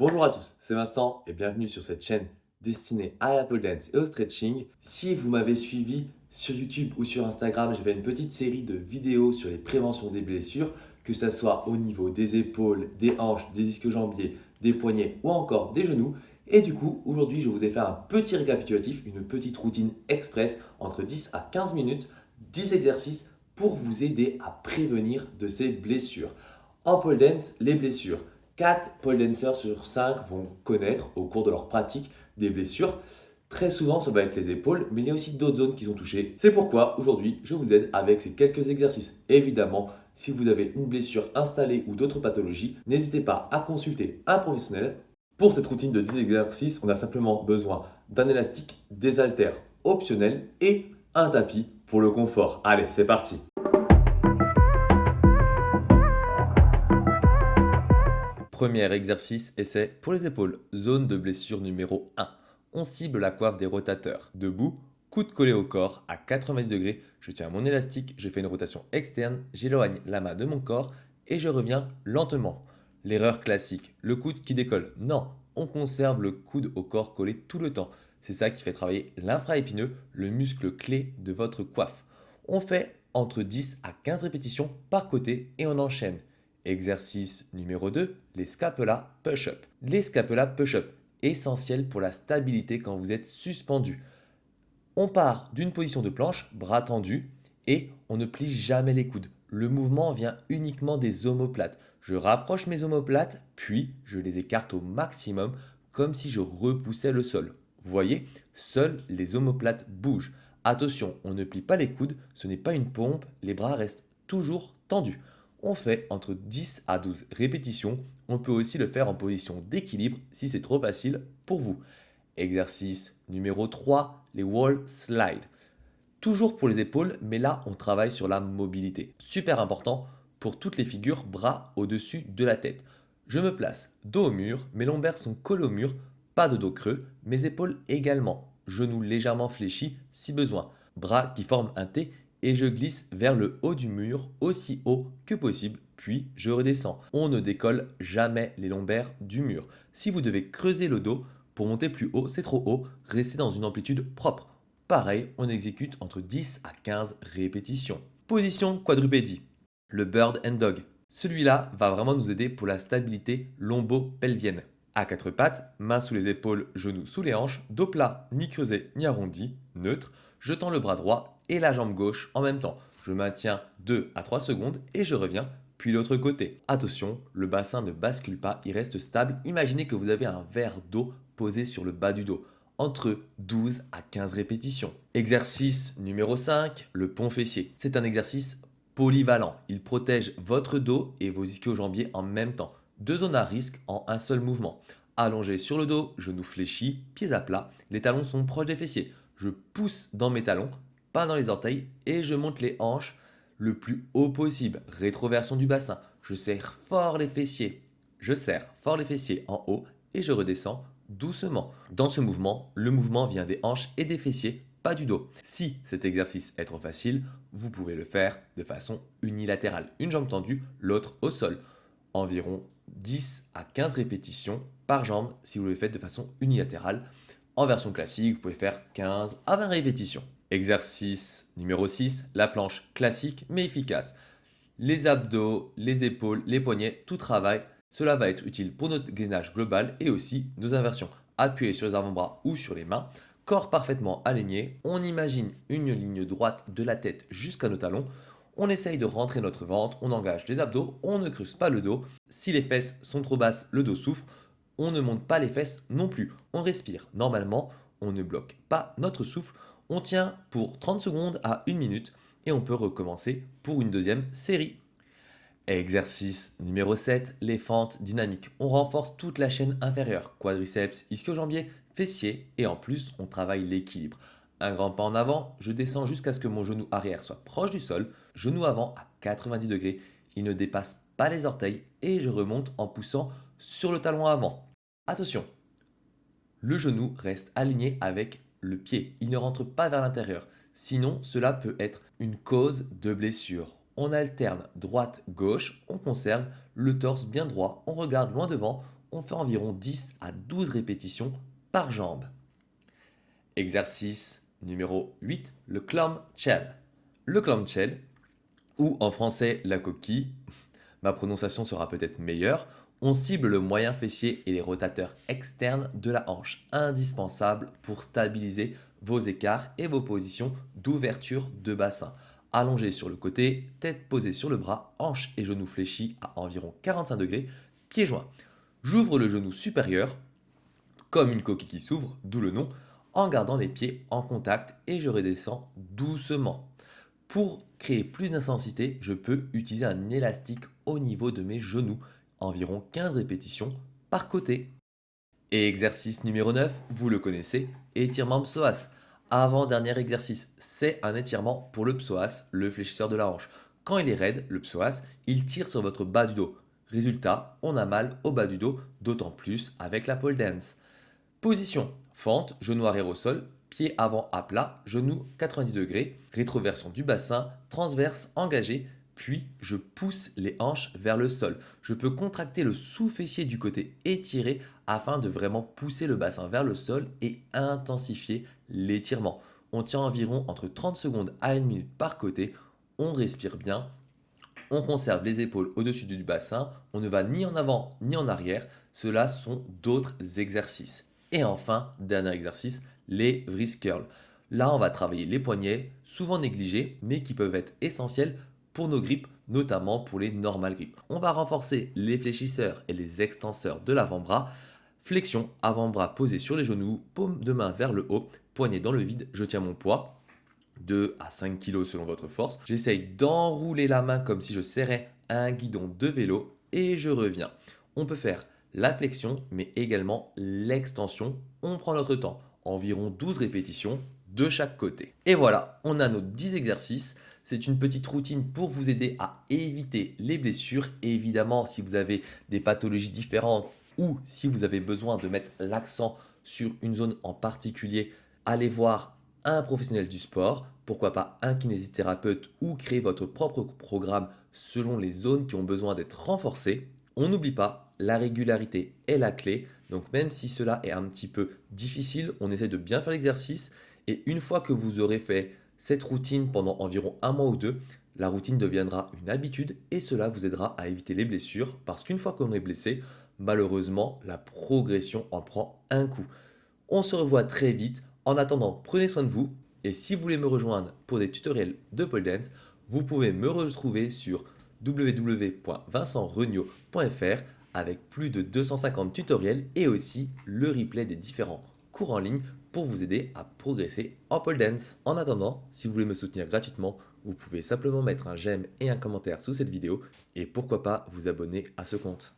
Bonjour à tous, c'est Vincent et bienvenue sur cette chaîne destinée à la pole dance et au stretching. Si vous m'avez suivi sur YouTube ou sur Instagram, j'ai fait une petite série de vidéos sur les préventions des blessures, que ce soit au niveau des épaules, des hanches, des ischio-jambiers, des poignets ou encore des genoux. Et du coup, aujourd'hui, je vous ai fait un petit récapitulatif, une petite routine express entre 10 à 15 minutes, 10 exercices pour vous aider à prévenir de ces blessures. En pole dance, les blessures. 4 pole dancers sur 5 vont connaître au cours de leur pratique des blessures. Très souvent, ça va être les épaules, mais il y a aussi d'autres zones qui sont touchées. C'est pourquoi aujourd'hui, je vous aide avec ces quelques exercices. Évidemment, si vous avez une blessure installée ou d'autres pathologies, n'hésitez pas à consulter un professionnel. Pour cette routine de 10 exercices, on a simplement besoin d'un élastique, des haltères optionnels et un tapis pour le confort. Allez, c'est parti! Premier exercice, essai pour les épaules. Zone de blessure numéro 1. On cible la coiffe des rotateurs. Debout, coude collé au corps à 90 degrés. Je tiens mon élastique, je fais une rotation externe, j'éloigne la main de mon corps et je reviens lentement. L'erreur classique, le coude qui décolle. Non, on conserve le coude au corps collé tout le temps. C'est ça qui fait travailler l'infraépineux, le muscle clé de votre coiffe. On fait entre 10 à 15 répétitions par côté et on enchaîne. Exercice numéro 2, les scapula push-up. Les scapula push-up, essentiels pour la stabilité quand vous êtes suspendu. On part d'une position de planche, bras tendus, et on ne plie jamais les coudes. Le mouvement vient uniquement des omoplates. Je rapproche mes omoplates, puis je les écarte au maximum, comme si je repoussais le sol. Vous voyez, seuls les omoplates bougent. Attention, on ne plie pas les coudes, ce n'est pas une pompe, les bras restent toujours tendus. On fait entre 10 à 12 répétitions. On peut aussi le faire en position d'équilibre si c'est trop facile pour vous. Exercice numéro 3, les wall slides. Toujours pour les épaules, mais là on travaille sur la mobilité. Super important pour toutes les figures, bras au-dessus de la tête. Je me place dos au mur, mes lombaires sont collés au mur, pas de dos creux, mes épaules également. Genoux légèrement fléchis si besoin. Bras qui forment un T et je glisse vers le haut du mur aussi haut que possible, puis je redescends. On ne décolle jamais les lombaires du mur. Si vous devez creuser le dos pour monter plus haut, c'est trop haut, restez dans une amplitude propre. Pareil, on exécute entre 10 à 15 répétitions. Position quadrupédie, le bird and dog. Celui-là va vraiment nous aider pour la stabilité lombo-pelvienne. À quatre pattes, mains sous les épaules, genoux sous les hanches, dos plat, ni creusé ni arrondi, neutre. Je tends le bras droit et la jambe gauche en même temps. Je maintiens 2 à 3 secondes et je reviens, puis l'autre côté. Attention, le bassin ne bascule pas, il reste stable. Imaginez que vous avez un verre d'eau posé sur le bas du dos entre 12 à 15 répétitions. Exercice numéro 5, le pont fessier. C'est un exercice polyvalent. Il protège votre dos et vos ischio-jambiers en même temps. Deux zones à risque en un seul mouvement. Allongé sur le dos, genoux fléchis, pieds à plat, les talons sont proches des fessiers. Je pousse dans mes talons, pas dans les orteils, et je monte les hanches le plus haut possible. Rétroversion du bassin. Je serre fort les fessiers. Je serre fort les fessiers en haut et je redescends doucement. Dans ce mouvement, le mouvement vient des hanches et des fessiers, pas du dos. Si cet exercice est trop facile, vous pouvez le faire de façon unilatérale. Une jambe tendue, l'autre au sol. Environ 10 à 15 répétitions par jambe si vous le faites de façon unilatérale. En version classique, vous pouvez faire 15 à 20 répétitions. Exercice numéro 6, la planche classique mais efficace. Les abdos, les épaules, les poignets, tout travail. Cela va être utile pour notre gainage global et aussi nos inversions. Appuyez sur les avant-bras ou sur les mains. Corps parfaitement aligné. On imagine une ligne droite de la tête jusqu'à nos talons. On essaye de rentrer notre ventre. On engage les abdos. On ne creuse pas le dos. Si les fesses sont trop basses, le dos souffre. On ne monte pas les fesses non plus. On respire normalement. On ne bloque pas notre souffle. On tient pour 30 secondes à 1 minute et on peut recommencer pour une deuxième série. Exercice numéro 7, les fentes dynamiques. On renforce toute la chaîne inférieure, quadriceps, ischio-jambiers, fessiers et en plus on travaille l'équilibre. Un grand pas en avant, je descends jusqu'à ce que mon genou arrière soit proche du sol, genou avant à 90 degrés, il ne dépasse pas les orteils et je remonte en poussant sur le talon avant. Attention, le genou reste aligné avec le pied, il ne rentre pas vers l'intérieur, sinon cela peut être une cause de blessure. On alterne droite-gauche, on conserve le torse bien droit, on regarde loin devant, on fait environ 10 à 12 répétitions par jambe. Exercice numéro 8, le clamshell. Le clamshell, ou en français la coquille, ma prononciation sera peut-être meilleure, on cible le moyen fessier et les rotateurs externes de la hanche, indispensable pour stabiliser vos écarts et vos positions d'ouverture de bassin. Allongé sur le côté, tête posée sur le bras, hanche et genoux fléchis à environ 45 degrés, pieds joints. J'ouvre le genou supérieur comme une coquille qui s'ouvre, d'où le nom, en gardant les pieds en contact et je redescends doucement. Pour créer plus d'intensité, je peux utiliser un élastique au niveau de mes genoux, environ 15 répétitions par côté. Et exercice numéro 9, vous le connaissez, étirement psoas. Avant-dernier exercice, c'est un étirement pour le psoas, le fléchisseur de la hanche. Quand il est raide, le psoas, il tire sur votre bas du dos. Résultat, on a mal au bas du dos, d'autant plus avec la pole dance. Position, fente, genou arrière au sol, pied avant à plat, genou 90 degrés, rétroversion du bassin, transverse engagé, puis je pousse les hanches vers le sol. Je peux contracter le sous-fessier du côté étiré afin de vraiment pousser le bassin vers le sol et intensifier l'étirement. On tient environ entre 30 secondes à 1 minute par côté, on respire bien, on conserve les épaules au-dessus du bassin, on ne va ni en avant ni en arrière, cela sont d'autres exercices. Et enfin, dernier exercice, les wrist curls. Là, on va travailler les poignets, souvent négligés, mais qui peuvent être essentiels pour nos grippes, notamment pour les normal grips. On va renforcer les fléchisseurs et les extenseurs de l'avant-bras. Flexion, avant-bras posé sur les genoux, paume de main vers le haut, poignet dans le vide, je tiens mon poids. 2 à 5 kg selon votre force. J'essaye d'enrouler la main comme si je serrais un guidon de vélo et je reviens. On peut faire la flexion mais également l'extension. On prend notre temps, environ 12 répétitions de chaque côté. Et voilà, on a nos 10 exercices. C'est une petite routine pour vous aider à éviter les blessures. Et évidemment, si vous avez des pathologies différentes ou si vous avez besoin de mettre l'accent sur une zone en particulier, allez voir un professionnel du sport, pourquoi pas un kinésithérapeute ou créer votre propre programme selon les zones qui ont besoin d'être renforcées. On n'oublie pas, la régularité est la clé, donc même si cela est un petit peu difficile, on essaie de bien faire l'exercice et une fois que vous aurez fait cette routine pendant environ un mois ou deux, la routine deviendra une habitude et cela vous aidera à éviter les blessures parce qu'une fois qu'on est blessé, malheureusement, la progression en prend un coup. On se revoit très vite. En attendant, prenez soin de vous. Et si vous voulez me rejoindre pour des tutoriels de pole dance, vous pouvez me retrouver sur www.vincentregnault.fr avec plus de 250 tutoriels et aussi le replay des différents cours en ligne pour vous aider à progresser en pole dance. En attendant, si vous voulez me soutenir gratuitement, vous pouvez simplement mettre un j'aime et un commentaire sous cette vidéo et pourquoi pas vous abonner à ce compte.